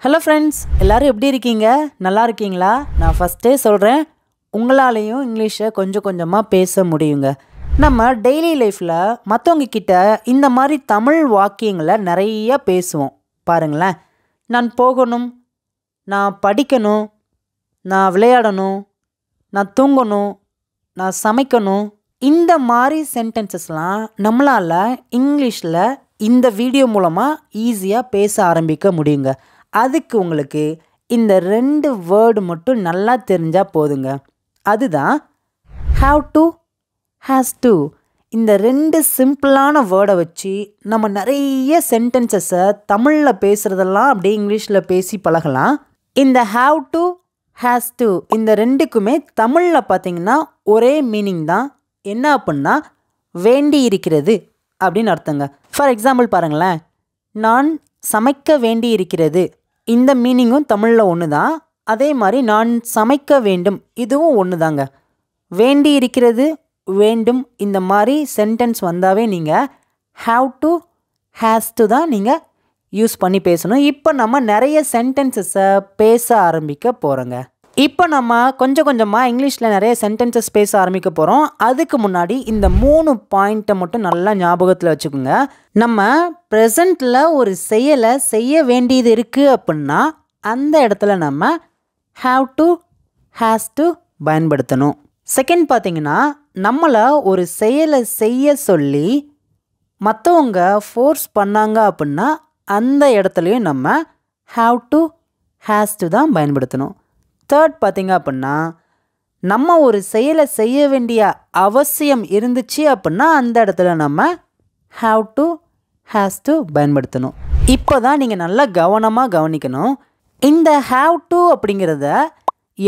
Hello friends, எல்லோரும் எப்படி இருக்கீங்க? நல்லா இருக்கீங்களா? நான் ஃபஸ்ட்டே சொல்கிறேன், உங்களாலேயும் இங்கிலீஷை கொஞ்சம் கொஞ்சமாக பேச முடியுங்க. நம்ம டெய்லி லைஃப்பில் மற்றவங்க கிட்ட இந்த மாதிரி தமிழ் வாக்கியங்களை நிறைய பேசுவோம். பாருங்களேன், நான் போகணும், நான் படிக்கணும், நான் விளையாடணும், நான் தூங்கணும், நான் சமைக்கணும். இந்த மாதிரி சென்டென்சஸ்லாம் நம்மளால் இங்கிலீஷில் இந்த வீடியோ மூலமாக ஈஸியாக பேச ஆரம்பிக்க முடியுங்க. அதுக்கு உங்களுக்கு இந்த 2 வேர்டு மட்டும் நல்லா தெரிஞ்சால் போதுங்க. அதுதான் ஹாவ் டு, ஹேஸ் டு. இந்த 2 சிம்பிளான வேர்டை வச்சு நம்ம நிறைய சென்டென்சஸை தமிழில் பேசுகிறதெல்லாம் அப்படியே இங்கிலீஷில் பேசி பழகலாம். இந்த ஹாவ் டு, ஹேஸ் டு இந்த 2க்குமே தமிழில் பார்த்திங்கன்னா ஒரே மீனிங் தான். என்ன அப்படின்னா வேண்டி இருக்கிறது அப்படின்னு அர்த்தங்க. ஃபார் எக்ஸாம்பிள் பாருங்களேன், நான் சமைக்க வேண்டி இருக்கிறது, இந்த மீனிங்கும் தமிழில் ஒன்று தான். அதே மாதிரி நான் சமைக்க வேண்டும், இதுவும் ஒன்று தாங்க. வேண்டி இருக்கிறது, வேண்டும், இந்த மாதிரி சென்டென்ஸ் வந்தாவே நீங்கள் ஹாவ் டு, ஹேஸ் டு தான் நீங்கள் யூஸ் பண்ணி பேசணும். இப்போ நம்ம நிறைய சென்டென்சஸை பேச ஆரம்பிக்க போகிறோங்க. இப்போ நம்ம கொஞ்சம் கொஞ்சமாக இங்கிலீஷில் நிறைய சென்டென்சஸ் பேச ஆரம்பிக்க போகிறோம். அதுக்கு முன்னாடி இந்த 3 பாயிண்ட்டை மட்டும் நல்லா ஞாபகத்தில் வச்சுக்கோங்க. நம்ம ப்ரெசண்ட்டில் ஒரு செயலை செய்ய வேண்டியது இருக்குது அப்படின்னா அந்த இடத்துல நம்ம ஹாவ் டு, ஹேஸ் டு பயன்படுத்தணும். செகண்ட் பார்த்திங்கன்னா, நம்மளை ஒரு செயலை செய்ய சொல்லி மற்றவங்க ஃபோர்ஸ் பண்ணாங்க அப்படின்னா அந்த இடத்துலையும் நம்ம ஹாவ் டு, ஹேஸ் டு தான் பயன்படுத்தணும். தேர்ட் பார்த்திங்க அப்படின்னா, நம்ம ஒரு செயலை செய்ய வேண்டிய அவசியம் இருந்துச்சு அப்படின்னா அந்த இடத்துல நம்ம ஹாவ் டு, ஹேஸ் டு பயன்படுத்தணும். இப்போ தான் நீங்கள் நல்லா கவனமாக கவனிக்கணும். இந்த ஹாவ் டு அப்படிங்கிறத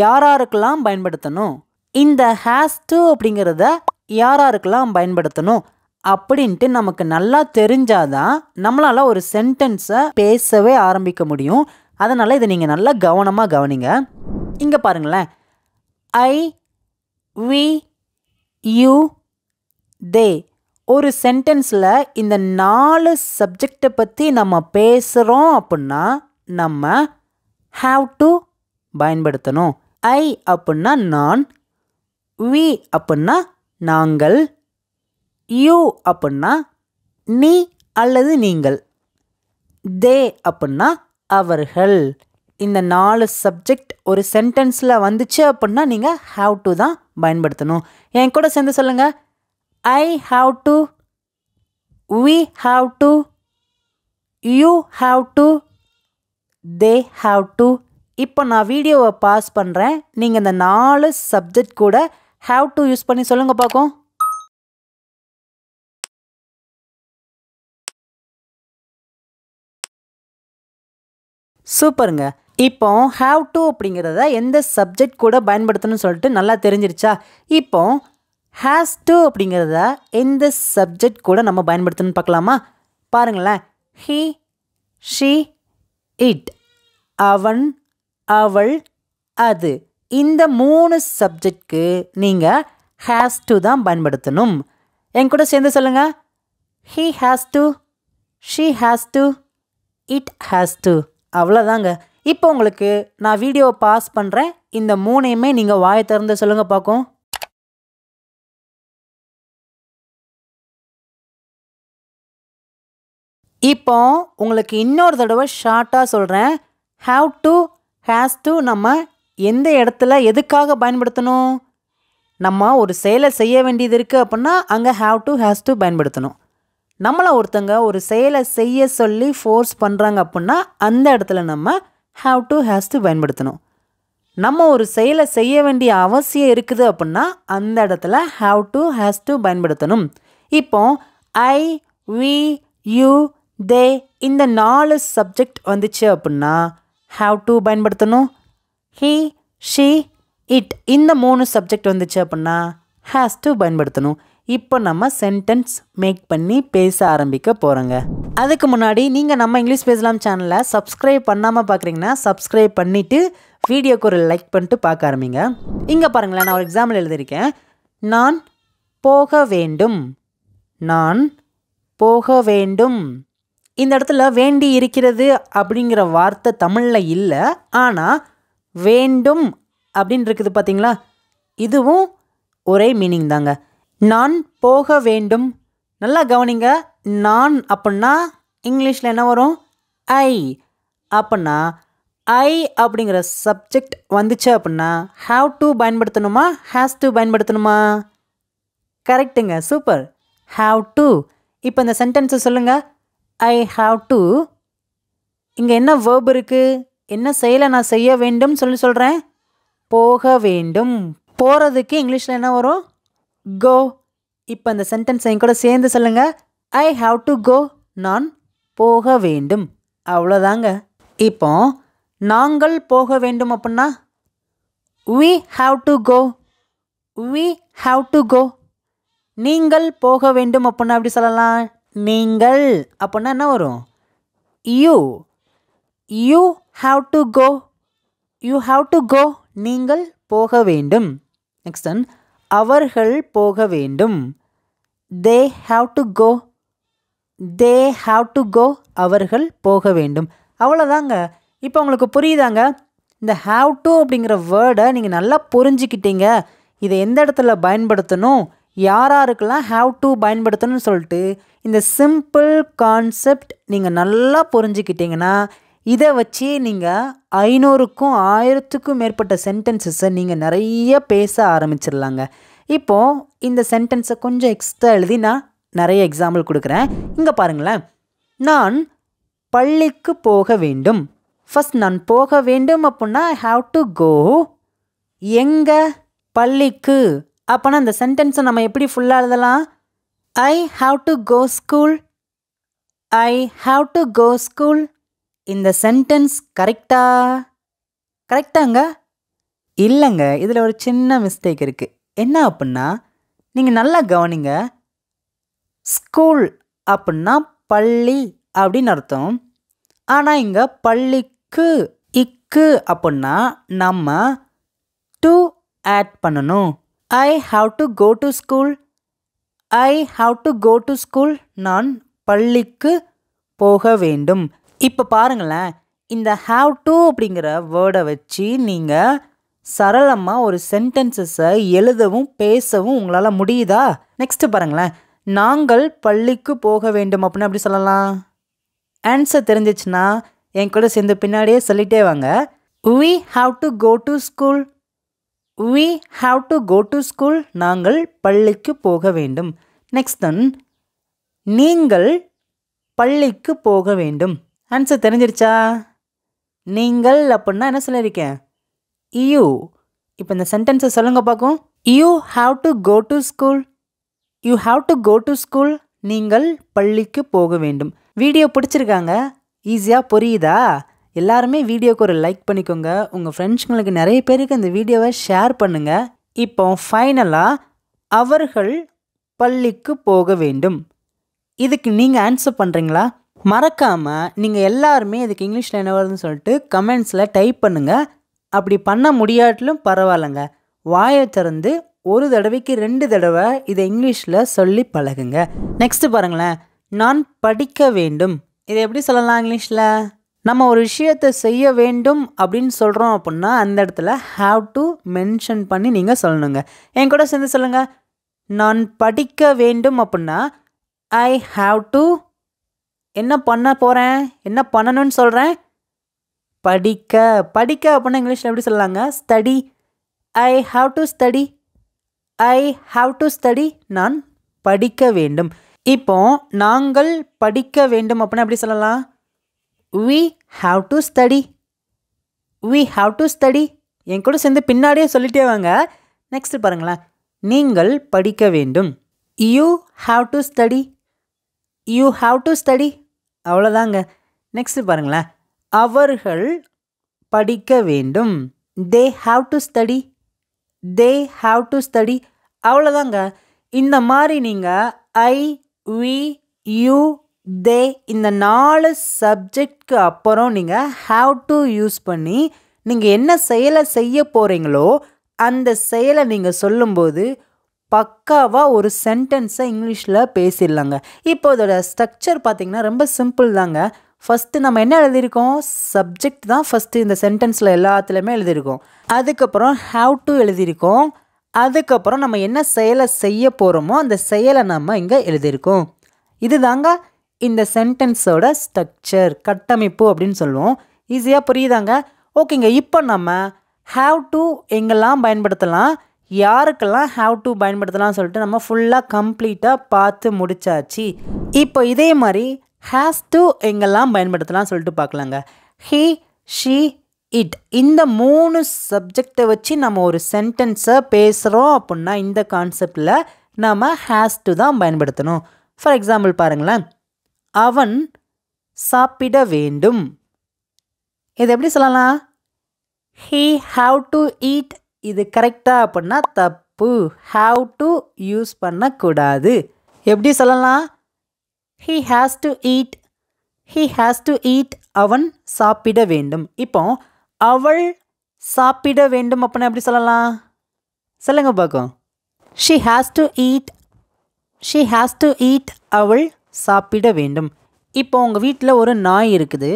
யாராருக்கெல்லாம் பயன்படுத்தணும், இந்த ஹேஸ் டு அப்படிங்கிறத யாராருக்கெல்லாம் பயன்படுத்தணும் அப்படின்ட்டு நமக்கு நல்லா தெரிஞ்சாதான் நம்மளால் ஒரு சென்டென்ஸை பேசவே ஆரம்பிக்க முடியும். அதனால் இதை நீங்கள் நல்லா கவனமாக கவனிங்க. இங்கே பாருங்களேன், ஐ, வி, யூ, தே. ஒரு சென்டென்ஸில் இந்த 4 சப்ஜெக்டை பற்றி நம்ம பேசுகிறோம் அப்படின்னா நம்ம ஹாவ் டு பயன்படுத்தணும். ஐ அப்படின்னா நான், வி அப்படின்னா நாங்கள், யூ அப்படின்னா நீ அல்லது நீங்கள், தே அப்படின்னா அவர்கள். இந்த 4 சப்ஜெக்ட் ஒரு சென்டென்ஸில் வந்துச்சு அப்படின்னா நீங்கள் ஹாவ் டு தான் பயன்படுத்தணும். என் கூட சேர்ந்து சொல்லுங்கள். I have to, we have to, you have to, they have to. இப்போ நான் வீடியோவை பாஸ் பண்ணுறேன். நீங்கள் இந்த 4 சப்ஜெக்ட் கூட ஹாவ் டு யூஸ் பண்ணி சொல்லுங்கள் பார்க்கும். சூப்பருங்க. இப்போ ஹாவ் டு அப்படிங்கிறத எந்த சப்ஜெக்ட் கூட பயன்படுத்தணும்னு சொல்லிட்டு நல்லா தெரிஞ்சிருச்சா? இப்போ ஹேஸ் டு அப்படிங்கிறத எந்த சப்ஜெக்ட் கூட நம்ம பயன்படுத்தணும்னு பார்க்கலாமா? பாருங்களேன், ஹி, ஷி, இட், அவன், அவள், அது. இந்த 3 சப்ஜெக்ட்க்கு நீங்கள் ஹேஸ் டு தான் பயன்படுத்தணும். என் கூட சேர்ந்து சொல்லுங்கள். He has to, she has to, it has to. அவ்வளோதாங்க. இப்போ உங்களுக்கு நான் வீடியோவை பாஸ் பண்ணுறேன். இந்த 3ஐயுமே நீங்கள் வாயை திறந்து சொல்லுங்கள் பார்க்கும். இப்போ உங்களுக்கு இன்னொரு தடவை ஷார்ட்டாக சொல்கிறேன். ஹாவ் டு, ஹேஸ் டு நம்ம எந்த இடத்துல எதுக்காக பயன்படுத்தணும்? நம்ம ஒரு செயலை செய்ய வேண்டியது இருக்குது அப்படின்னா அங்கே ஹாவ் டு, ஹேஸ் டு பயன்படுத்தணும். நம்மளை ஒருத்தங்க ஒரு செயலை செய்ய சொல்லி ஃபோர்ஸ் பண்ணுறாங்க அப்படின்னா அந்த இடத்துல நம்ம ஹாவ் டு, ஹேஸ் டு பயன்படுத்தணும். நம்ம ஒரு செயலை செய்ய வேண்டிய அவசியம் இருக்குது அப்படின்னா அந்த இடத்துல ஹாவ் டு, ஹேஸ் டு பயன்படுத்தணும். இப்போ ஐ, வி, யூ, தே இந்த 4 சப்ஜெக்ட் வந்துச்சு அப்படின்னா ஹாவ் டு பயன்படுத்தணும். ஹி, ஷி, இட் இந்த 3 சப்ஜெக்ட் வந்துச்சு அப்படின்னா ஹேஸ் டு பயன்படுத்தணும். இப்போ நம்ம சென்டென்ஸ் மேக் பண்ணி பேச ஆரம்பிக்க போகிறோங்க. அதுக்கு முன்னாடி நீங்கள் நம்ம இங்கிலீஷ் பேசலாம் சேனலை சப்ஸ்கிரைப் பண்ணாமல் பார்க்குறீங்கன்னா சப்ஸ்கிரைப் பண்ணிவிட்டு வீடியோக்கு ஒரு லைக் பண்ணிட்டு பார்க்க ஆரம்பிங்க. இங்கே பாருங்களேன், நான் ஒரு எக்ஸாம்பிள் எழுதியிருக்கேன். நான் போக வேண்டும், நான் போக வேண்டும். இந்த இடத்துல வேண்டி இருக்கிறது அப்படிங்கிற வார்த்தை தமிழில் இல்லை, ஆனால் வேண்டும் அப்படின்னு இருக்குது பார்த்தீங்களா, இதுவும் ஒரே மீனிங் தாங்க. நான் போக வேண்டும். நல்லா கவனிங்க. நான் அப்படின்னா இங்கிலீஷில் என்ன வரும்? ஐ. அப்படின்னா ஐ அப்படிங்கிற சப்ஜெக்ட் வந்துச்சு அப்படின்னா ஹாவ் டு பயன்படுத்தணுமா, ஹேஸ் டு பயன்படுத்தணுமா? கரெக்டுங்க, சூப்பர். Have to. இப்போ இந்த சென்டென்ஸை சொல்லுங்கள். I have to. இங்கே என்ன வேர்ப் இருக்குது? என்ன செயலை நான் செய்ய வேண்டும் சொல்கிறேன்? போக வேண்டும். போகிறதுக்கு இங்கிலீஷில் என்ன வரும்? கோ. இப்போ இந்த சென்டென்ஸை என் கூட சேர்ந்து சொல்லுங்கள். I have to go. நான் போக வேண்டும். அவ்வளோதாங்க. இப்போ நாங்கள் போக வேண்டும் அப்படின்னா we have to go. we have to go. நீங்கள் போக வேண்டும் அப்படின்னா எப்படி சொல்லலாம்? நீங்கள் அப்படின்னா என்ன வரும்? you. you have to go. you have to go. நீங்கள் போக வேண்டும். நெக்ஸ்ட் ஒன், அவர்கள் போக வேண்டும். they have to go. they have to go. அவர்கள் போக வேண்டும். அவ்வளோதாங்க. இப்போ உங்களுக்கு புரியுதாங்க? இந்த ஹாவ் டு அப்படிங்கிற வேர்டை நீங்கள் நல்லா புரிஞ்சுக்கிட்டீங்க. இதை எந்த இடத்துல பயன்படுத்தணும், யாராருக்கெல்லாம் ஹாவ் டு பயன்படுத்தணும்னு சொல்லிட்டு இந்த சிம்பிள் கான்செப்ட் நீங்கள் நல்லா புரிஞ்சுக்கிட்டீங்கன்னா இதை வச்சு நீங்கள் 500க்கும் 1000க்கும் மேற்பட்ட சென்டென்சஸை நீங்கள் நிறைய பேச ஆரம்பிச்சிடலாங்க. இப்போது இந்த சென்டென்ஸை கொஞ்சம் எக்ஸ்ட்ரா எழுதி நான் நிறைய எக்ஸாம்பிள் கொடுக்குறேன். இங்கே பாருங்களேன். நான் பள்ளிக்கு போக வேண்டும். ஃபஸ்ட் நான் போக வேண்டும் அப்படின்னா ஐ ஹாவ் டு கோ. எங்கே? பள்ளிக்கு. அப்போனா அந்த சென்டென்ஸை நம்ம எப்படி ஃபுல்லாக எழுதலாம்? I have to go school. I have to go school. இந்த சென்டென்ஸ் கரெக்டாங்க? இல்லைங்க, இதில் ஒரு சின்ன மிஸ்டேக் இருக்குது. என்ன அப்படின்னா நீங்கள் நல்லா கவனிங்க. ஸ்கூல் அப்படின்னா பள்ளி அப்படின்னு அர்த்தம். ஆனால் இங்கே பள்ளிக்கு இக்கு அப்படின்னா நம்ம டு ஆட் பண்ணணும். I have to go to school. I have to go to school. நான் பள்ளிக்கு போக வேண்டும். இப்போ பாருங்களேன், இந்த ஹாவ் டு அப்படிங்கிற வேர்டை வச்சு நீங்கள் சரளமாக ஒரு சென்டென்சஸை எழுதவும் பேசவும் உங்களால் முடியுதா? நெக்ஸ்ட்டு பாருங்களேன். நாங்கள் பள்ளிக்கு போக வேண்டும் அப்படின்னு அப்படி சொல்லலாம். ஆன்சர் தெரிஞ்சிச்சுன்னா என் கூட சேர்ந்து பின்னாடியே சொல்லிட்டே வாங்க. we have to go to school. we have to go to school. நாங்கள் பள்ளிக்கு போக வேண்டும். நெக்ஸ்ட் ஒன், நீங்கள் பள்ளிக்கு போக வேண்டும். ஆன்சர் தெரிஞ்சிருச்சா? நீங்கள் அப்படின்னா என்ன சொல்லியிருக்கேன்? you. இப்போ இந்த சென்டென்ஸை சொல்லுங்க பார்க்கும். you have to go to school. you have to go to school. நீங்கள் பள்ளிக்கு போக வேண்டும். வீடியோ பிடிச்சிருக்காங்க? ஈஸியாக புரியுதா? எல்லாருமே வீடியோக்கு ஒரு லைக் பண்ணிக்கோங்க. உங்கள் ஃப்ரெண்ட்ஸுங்களுக்கு நிறைய பேருக்கு இந்த வீடியோவை ஷேர் பண்ணுங்கள். இப்போ ஃபைனலாக அவர்கள் பள்ளிக்கு போக வேண்டும். இதுக்கு நீங்கள் ஆன்சர் பண்ணுறீங்களா? மறக்காமல் நீங்கள் எல்லாருமே இதுக்கு இங்கிலீஷில் என்ன வருதுன்னு சொல்லிட்டு கமெண்ட்ஸில் டைப் பண்ணுங்கள். அப்படி பண்ண முடியாட்டிலும் பரவாயில்லைங்க. வாயை திறந்து ஒரு தடவைக்கு 2 தடவை இதை இங்கிலீஷில் சொல்லி பழகுங்க. நெக்ஸ்ட்டு பாருங்களேன். நான் படிக்க வேண்டும். இதை எப்படி சொல்லலாம் இங்கிலீஷில்? நம்ம ஒரு விஷயத்தை செய்ய வேண்டும் அப்படின்னு சொல்கிறோம் அப்படின்னா அந்த இடத்துல ஹாவ் டு மென்ஷன் பண்ணி நீங்கள் சொல்லணுங்க. என் கூட சேர்ந்து சொல்லுங்கள். நான் படிக்க வேண்டும் அப்படின்னா ஐ ஹாவ் டு என்ன பண்ண போகிறேன், என்ன பண்ணணும்னு சொல்கிறேன்? படிக்க. படிக்க அப்படின்னா இங்கிலீஷில் எப்படி சொல்லலாங்க? Study. I have to study. I have to study. நான் படிக்க வேண்டும். இப்போ நாங்கள் படிக்க வேண்டும் அப்படின்னா எப்படி சொல்லலாம்? we have to study. we have to study. என் கூட சேர்ந்து பின்னாடியே சொல்லிட்டே வாங்க. நெக்ஸ்ட் பாருங்களேன். நீங்கள் படிக்க வேண்டும். you have to study. you have to study. அவ்வளோதாங்க. நெக்ஸ்ட் பாருங்களேன். அவர்கள் படிக்க வேண்டும். they have to study. they have to study. அவ்வளோதாங்க. இந்த மாதிரி நீங்கள் ஐ, we, you, they இந்த 4 சப்ஜெக்ட்க்கு அப்புறம் நீங்கள் ஹாவ் டு யூஸ் பண்ணி நீங்கள் என்ன செயலை செய்ய போகிறீங்களோ அந்த செயலை நீங்கள் சொல்லும்போது பக்காவாக ஒரு சென்டென்ஸை இங்கிலீஷில் பேசிடலாங்க. இப்போ இதோட ஸ்ட்ரக்சர் பார்த்திங்கன்னா ரொம்ப சிம்பிள் தாங்க. ஃபஸ்ட்டு நம்ம என்ன எழுதியிருக்கோம், சப்ஜெக்ட் தான் ஃபஸ்ட்டு இந்த சென்டென்ஸில் எல்லாத்துலேயுமே எழுதியிருக்கோம். அதுக்கப்புறம் ஹாவ் டு எழுதியிருக்கோம். அதுக்கப்புறம் நம்ம என்ன செயலை செய்ய போகிறோமோ அந்த செயலை நம்ம இங்கே எழுதியிருக்கோம். இது தாங்க இந்த சென்டென்ஸோட ஸ்ட்ரக்சர், கட்டமைப்பு அப்படின்னு சொல்லுவோம். ஈஸியாக புரியுதாங்க? ஓகேங்க. இப்போ நம்ம ஹாவ் டு எங்கெல்லாம் பயன்படுத்தலாம், யாருக்கெல்லாம் ஹாவ் டு பயன்படுத்தலாம் சொல்லிட்டு நம்ம ஃபுல்லாக கம்ப்ளீட்டாக பார்த்து முடிச்சாச்சு. இப்போ இதே மாதிரி ஹேஸ் டு எங்கெல்லாம் பயன்படுத்தலாம் சொல்லிட்டு பார்க்கலாங்க. ஹி, ஷி, இட் இந்த 3 சப்ஜெக்டை வச்சு நம்ம ஒரு சென்டென்ஸை பேசுகிறோம் அப்படின்னா இந்த கான்செப்டில் நம்ம ஹேஸ் டு தான் பயன்படுத்தணும். ஃபார் எக்ஸாம்பிள் பாருங்களேன், அவன் சாப்பிட வேண்டும். இது எப்படி சொல்லலாம்? He have to eat. இது கரெக்டாக அப்படின்னா தப்பு. ஹாவ் டு யூஸ் பண்ணக்கூடாது. எப்படி சொல்லலாம்? He has to eat. He has to eat. அவன் சாப்பிட வேண்டும். இப்போ அவள் சாப்பிட வேண்டும் அப்படின்னா எப்படி சொல்லலாம்? சொல்லுங்க பார்க்கும். She has to eat. She has to eat. அவள் சாப்பிட வேண்டும். இப்போ உங்கள் வீட்டில் ஒரு நாய் இருக்குது.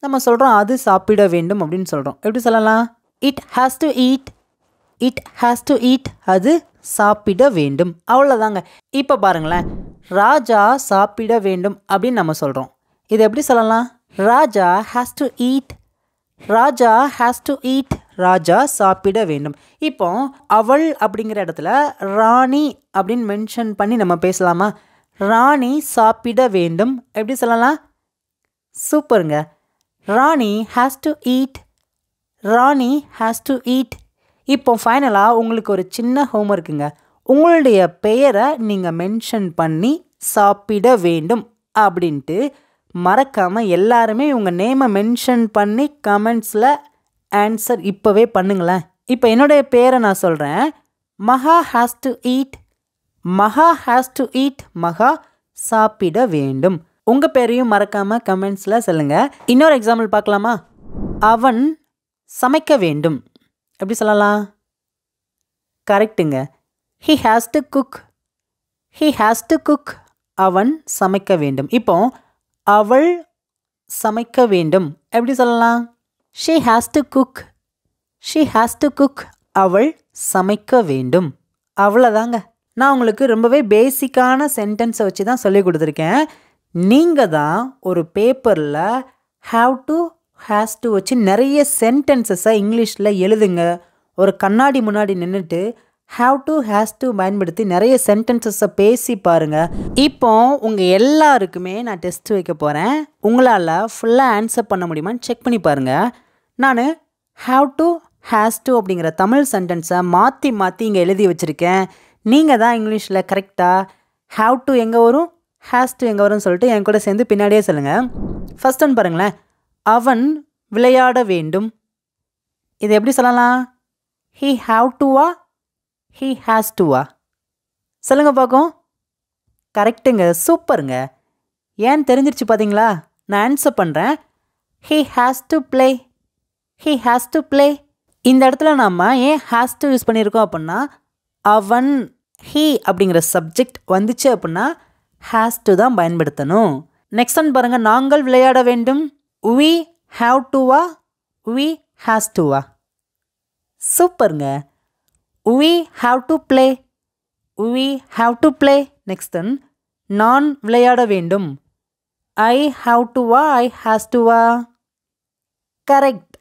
நம்ம சொல்கிறோம் அது சாப்பிட வேண்டும் அப்படின்னு சொல்கிறோம். எப்படி சொல்லலாம்? It has to eat. It has to eat. அது சாப்பிட வேண்டும். அவ்வளோதாங்க. இப்போ பாருங்களேன், ராஜா சாப்பிட வேண்டும் அப்படின்னு நம்ம சொல்கிறோம். இது எப்படி சொல்லலாம்? Raja has to eat. Raja has to eat. Raja சாப்பிட வேண்டும். இப்போ அவள் அப்படிங்கிற இடத்துல ராணி அப்படின்னு மென்ஷன் பண்ணி நம்ம பேசலாமா? ராணி சாப்பிட வேண்டும். எப்படி சொல்லலாம்? சூப்பருங்க. Rani has to eat. Rani has to eat. இப்போ ஃபைனலாக உங்களுக்கு ஒரு சின்ன ஹோம்ஒர்க்குங்க. உங்களுடைய பெயரை நீங்கள் மென்ஷன் பண்ணி சாப்பிட வேண்டும் அப்படின்ட்டு மறக்காமல் எல்லாருமே உங்கள் நேமை மென்ஷன் பண்ணி கமெண்ட்ஸில் ஆன்சர் இப்போவே பண்ணுங்களேன். இப்போ என்னுடைய பேரை நான் சொல்கிறேன். மகா ஹேஸ் டு ஈட். மகா ஹேஸ் டு ஈட். மகா சாப்பிட வேண்டும். உங்கள் பேரையும் மறக்காமல் கமெண்ட்ஸில் சொல்லுங்கள். இன்னொரு எக்ஸாம்பிள் பார்க்கலாமா? அவன் சமைக்க வேண்டும். எப்படி சொல்லலாம்? கரெக்டுங்க. He has to cook. He has to cook. அவன் சமைக்க வேண்டும். இப்போ அவள் சமைக்க வேண்டும். எப்படி சொல்லலாம்? She has to cook. She has to cook. அவள் சமைக்க வேண்டும். அவ்வளோதாங்க. நான் உங்களுக்கு ரொம்பவே பேசிக்கான சென்டென்ஸை வச்சு தான் சொல்லி கொடுத்துருக்கேன். நீங்கள் தான் ஒரு பேப்பரில் ஹாவ் டு ஹேஸ் டு வச்சு நிறைய சென்டென்சஸை இங்கிலீஷில் எழுதுங்க. ஒரு கண்ணாடி முன்னாடி நின்றுட்டு ஹாவ் டு ஹேஸ் டு பயன்படுத்தி நிறைய சென்டென்சஸை பேசி பாருங்கள். இப்போ உங்கள் எல்லாருக்குமே நான் டெஸ்ட் வைக்க போகிறேன். உங்களால் ஃபுல்லாக ஆன்சர் பண்ண முடியுமான்னு செக் பண்ணி பாருங்கள். நான் ஹாவ் டு ஹேஸ் டு அப்படிங்கிற தமிழ் சென்டென்ஸை மாற்றி மாற்றி இங்கே எழுதி வச்சுருக்கேன். நீங்கள் தான் இங்கிலீஷில் கரெக்டாக ஹாவ் டு எங்கே வரும், ஹேஸ் டு எங்கே வரும்னு சொல்லிட்டு என் கூட சேர்ந்து பின்னாடியே சொல்லுங்கள். ஃபர்ஸ்ட் ஒன் பாருங்களேன். அவன் விளையாட வேண்டும். இது எப்படி சொல்லலாம்? ஹீ ஹாவ் டுவா, ஹீ ஹேஸ் டுவா? சொல்லுங்கள் பார்க்கும். கரெக்டுங்க. சூப்பருங்க. ஏன் தெரிஞ்சிருச்சு பார்த்தீங்களா? நான் ஆன்சர் பண்ணுறேன். He has to play. He has to play. இந்த இடத்துல நம்ம ஏன் ஹேஸ் டு யூஸ் பண்ணியிருக்கோம் அப்படின்னா, அவன் ஹீ அப்படிங்கிற சப்ஜெக்ட் வந்துச்சு அப்படின்னா ஹேஸ் டு தான் பயன்படுத்தணும். நெக்ஸ்ட் ஒன் பாருங்கள். நாங்கள் விளையாட வேண்டும். we have toவா, we has toவா? சூப்பருங்க. we have to play. we have to play. Next one. நான் விளையாட வேண்டும். I have toவா, I has toவா? Correct.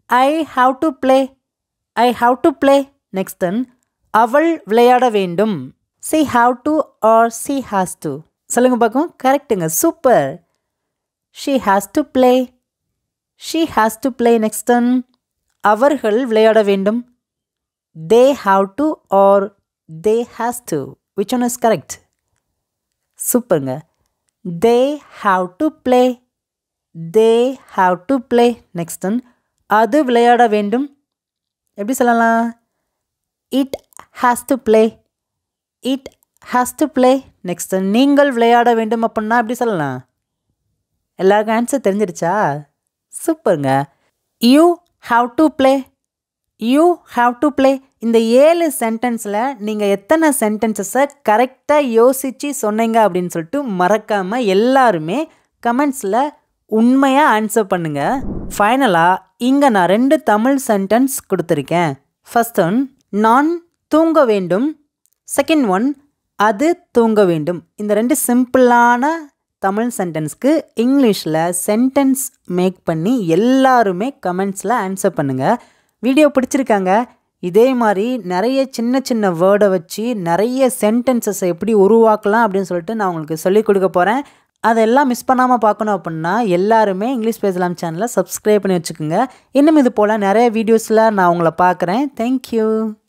I have to play. I have to play. Next one. அவள் விளையாட வேண்டும். she have to or she has to? சொல்லுங்க பார்க்கும். கரெக்டுங்க. Super. she has to play. she has to play. next one. அவர்கள் விளையாட வேண்டும். they have to or they has to? which one is correct? சூப்பருங்க. they have to play. they have to play. next one. அது விளையாட வேண்டும். எப்படி சொல்லலாம்? it has to play. it has to play. next one. நீங்கள் விளையாட வேண்டும் அப்படின்னா எப்படி சொல்லலாம்? எல்லாருக்கும் ஆன்சர் தெரிஞ்சிருச்சா? சூப்பருங்க. You have to play. You have to play. இந்த 7 சென்டென்ஸில் நீங்கள் எத்தனை சென்டென்சஸை கரெக்டாக யோசித்து சொன்னீங்க அப்படின்னு சொல்லிட்டு மறக்காமல் எல்லாருமே கமெண்ட்ஸில் உண்மையாக ஆன்சர் பண்ணுங்கள். ஃபைனலாக இங்கே நான் 2 தமிழ் சென்டென்ஸ் கொடுத்துருக்கேன். ஃபர்ஸ்ட் ஒன், நான் தூங்க வேண்டும். செகண்ட் ஒன், அது தூங்க வேண்டும். இந்த 2 சிம்பிளான தமிழ் சென்டென்ஸ்க்கு இங்கிலீஷில் சென்டென்ஸ் மேக் பண்ணி எல்லாருமே கமெண்ட்ஸில் ஆன்சர் பண்ணுங்கள். வீடியோ பிடிச்சிருக்காங்க. இதே மாதிரி நிறைய சின்ன சின்ன வேர்டை வச்சு நிறைய சென்டென்சஸை எப்படி உருவாக்கலாம் அப்படின்னு சொல்லிட்டு நான் உங்களுக்கு சொல்லிக் கொடுக்க போகிறேன். அதெல்லாம் மிஸ் பண்ணாமல் பார்க்கணும் அப்படின்னா எல்லாருமே இங்கிலீஷ் பேசலாம் சேனலை சப்ஸ்கிரைப் பண்ணி வச்சுக்கோங்க. இன்னும் இது போல் நிறைய வீடியோஸில் நான் உங்களை பார்க்குறேன். தேங்க்யூ.